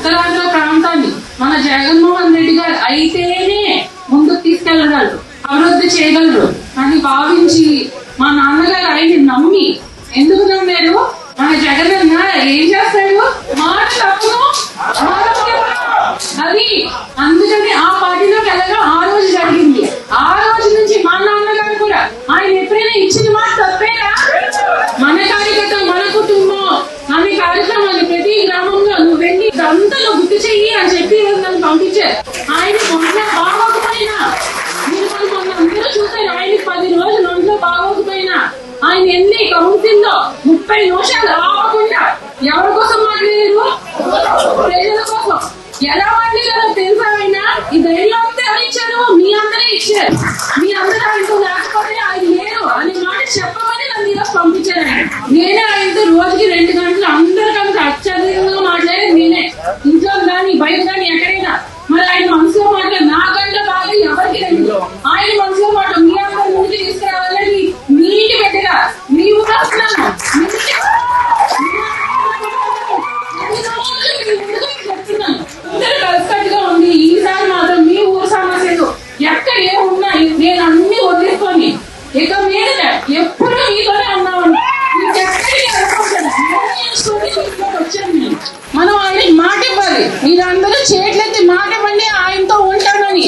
ఉత్తరాంధ్ర ప్రాంతాన్ని మన జగన్మోహన్ రెడ్డి గారు అయితేనే ముందుకు తీసుకెళ్లగలరు, అభివృద్ధి చేయగలరు అని భావించి మా నాన్నగారు ఆయన్ని నమ్మి, ఎందుకు నమ్మారు? మన జగన్ అన్న ఏం చేస్తాడు? మాట తప్పును అది అందుకని ఆ పార్టీలోకి వెళ్ళగా ఆ రోజు జరిగింది. ఆ రోజు నుంచి మా నాన్నగారు కూడా ఆయన ఎప్పుడైనా ఇచ్చిన మాట తప్పేనా? మన కార్యకర్త, మన కుటుంబం అనే కార్యక్రమాన్ని ప్రతి గ్రామంలో నువ్వు వెళ్ళి అంతా గుర్తు చెయ్యి అని చెప్పి నన్ను పంపించారు. ఆయన మొన్న బాగోకపోయినా, మీరు మొన్న అందరూ చూసారు, ఆయనకి 10 రోజులు ఒంట్లో బాగోకపోయినా ఆయన ఎన్ని కౌన్సిల్ లో 30 నిమిషాలు ఆపకుండా ఎవరి కోసం మాట్లాడారు? ప్రజల కోసం. ఎలా మాట్లాడారో తెలుసా? ఆయన ఈ ధైర్యం అంతా ఎవరు ఇచ్చారు? మీ అందరే ఇచ్చారు. మీ అందరూ ఆయనతో లేకపోతే ఆయన లేరు అనే మాట చెప్పమని నన్ను ఈరోజు పంపించారు. నేనే ఆయనతో రోజుకి 2 గంటలు అందరు కలిసి అత్యధికంగా మాట్లాడేది నేనే, ఇంట్లో కానీ బయట కానీ ఎక్కడైనా. మరి ఆయన మనసులో మాట నాకంటే బాగా ఎవరికి తెలియదు. ఆయన మనసులో మాట మీ అందరి ముందుకు తీసుకురావాలని నీటి పెట్టగా మీ ఊరు వస్తున్నాను, చెప్తున్నాను. అందరూ కలిసికట్టుగా ఉంది. ఈసారి మాత్రం మీ ఊరు సమస్యలు ఎక్కడ ఏమున్నా నేను అన్ని వదిలేసుకొని ఇక మీద ఎప్పుడు మీతోనే ఉన్నామని వచ్చాను నేను. మనం ఆయనకి మాట ఇవ్వాలి. మీరందరూ చేతులెత్తి మాట ఇవ్వండి, ఆయనతో ఉంటామని.